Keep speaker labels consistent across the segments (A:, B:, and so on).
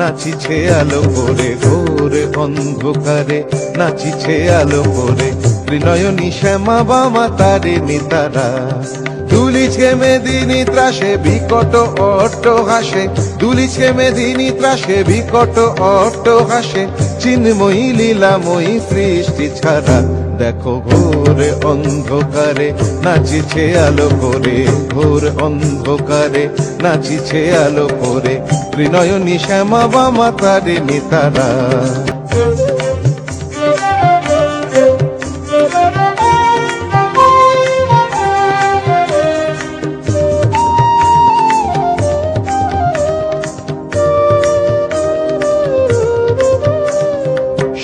A: নাচিছে আলো করে ঘোর অন্ধকারে, নাচিছে আলো করে ত্রিনয়নী শ্যামা বামা তারে নিতারা। দুলিছে মেদিনী ত্রাসে বিকট অট্ট হাসে, দুলিছে মেদিনী ত্রাসে বিকট অট্ট হাসে, চিন্ময়ী লীলাময়ী সৃষ্টি ছাড়া। দেখো ঘোর অন্ধকারে নাচিছে আলো করে, ঘোর অন্ধকারে নাচিছে আলো করে ত্রিনয়নী শ্যামা বামা তারে নিতারা।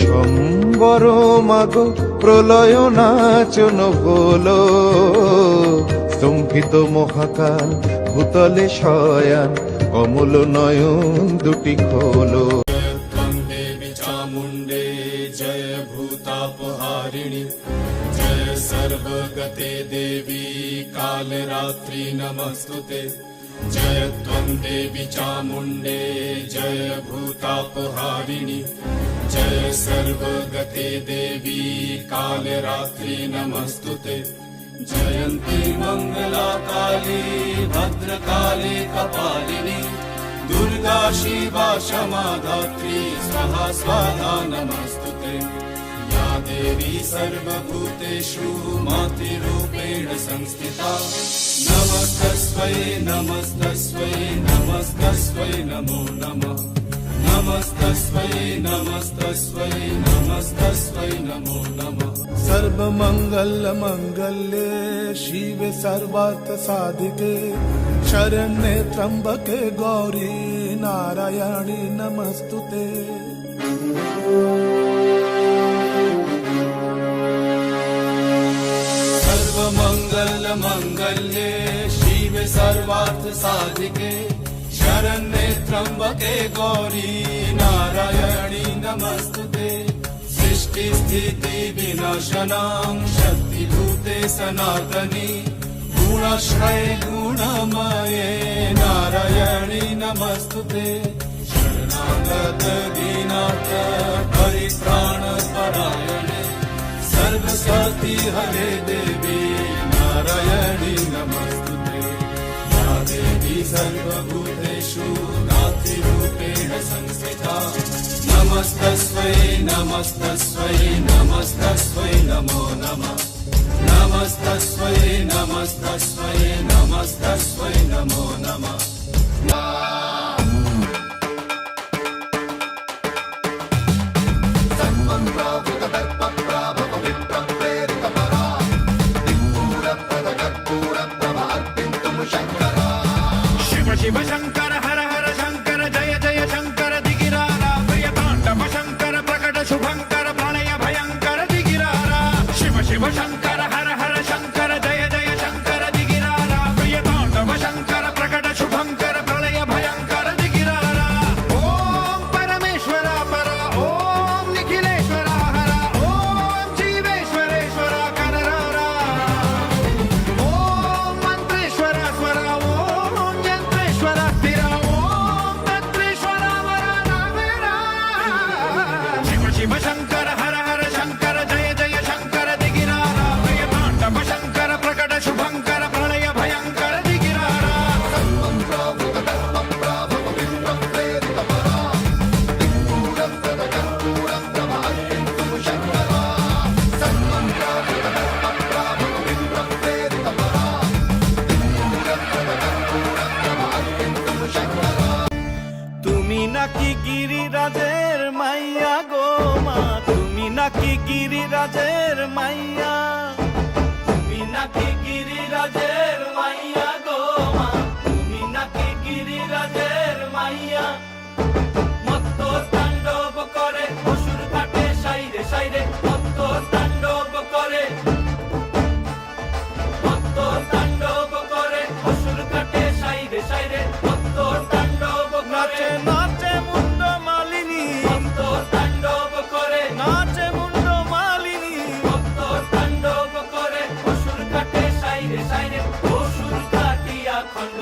A: সম্বর মাগো প্রলয় নাচন গোলো, স্তম্ভিত মহাকাল ভূতলে শয়ান কমল নয়ন দুটি খোলো।
B: দেবী চামুণ্ডে জয় ভূতাপহারিণী, জয় সর্বগতে দেবী কালরাত্রি নমস্তুতে। जय त्वं देवी चामुण्डे जय भूतापहारिणि, जय सर्वगते देवी कालरात्रि नमस्तुते। जयन्ती मंगला काली भद्रकाली कपालिनी, दुर्गा शिवा क्षमा धात्री स्वाहा स्वाहा नमस्तुते। या देवी सर्वभूतेषु मातृरूपेण संस्थिता, नमस्तस्मै नमस्तस्मै नमस्तस्मै नमो नमः। नमस्तस्मै नमस्तस्मै नमस्तस्मै नमो नमः।
C: सर्वमंगल मंगल्ये शिवे सर्वार्थ साधिके, शरण्ये त्र्यंबके गौरी नारायणी नमस्तुते।
B: सर्वमंगल मंगल्ये शिवे सर्वार्थ साधिके, शरण्ये त्र्यंबके गौरी नारायणी नमस्तुते। सृष्टि स्थिति विनाशनां शक्तिभूते सनातनी, गुणाश्रये गुणमये नारायणी नमस्तुते। शरणागत दीनार्थ परित्राण परायणे, सर्वसती हरे देवी नारायणी नमस्तुते। या देवी सर्वभूतेषु नातिरूपेण संस्थिता, नमस्तस्मै नमस्तस्मै नमस्तस्मै नमो नमः। नमस्तस्मै नमस्तस्मै नमस्तस्मै नमो नमः।
D: शिव शंकर हर हर शंकर जय जय शंकर दिगिरारा, प्रिय तांडव शंकर प्रकट शुभंकर प्रलय भयंकर दिगिरारा। शिव शिव शंकर हर हर शंकर जय जय शंकर दिगिरारा, प्रिय तांडव शंकर प्रकट शुभंकर प्रलय भयंकर दिगिरारा। ओम परमेश्वरा परा, ओम निखिलेश्वरा हरा, ओम जीवेश्वरेश्वरा कररारा, ओम मंत्रेश्वरा स्वरा, ओम यंत्रेश्वरा स्थिरा, ओम तंत्रेश्वरा वरा नामेरा। शिव शिव शंकर हर हर शंकर जय जय शंकर दिगिरारा, प्रिय तांडव शंकर प्रकट शुभंकर प्रलय भयंकर दिगिरारा।
E: তুমি নাকি গিরিরাজের মাইয়া গো মা, তুমি নাকি গিরিরাজের মাইয়া, তুমি নাকি গিরিরাজের মাইয়া গো মা, তুমি নাকি গিরিরাজের মাইয়া। মত্ত তাণ্ডব করে অসুর কাটে সাইরে সাইরে, মত্ত তাণ্ডব করে, মত্ত তাণ্ডব করে অসুর কাটে সাইরে সাইরে, মত্ত তাণ্ডব করে। নাচে মুন্ড মালিনী, মত্ত তাণ্ডব করে, নাচে মুন্ড মালিনী, মত্ত তাণ্ডব করে অসুর কাটে সাইরে সাইরে, অসুর কাটিয়া খণ্ড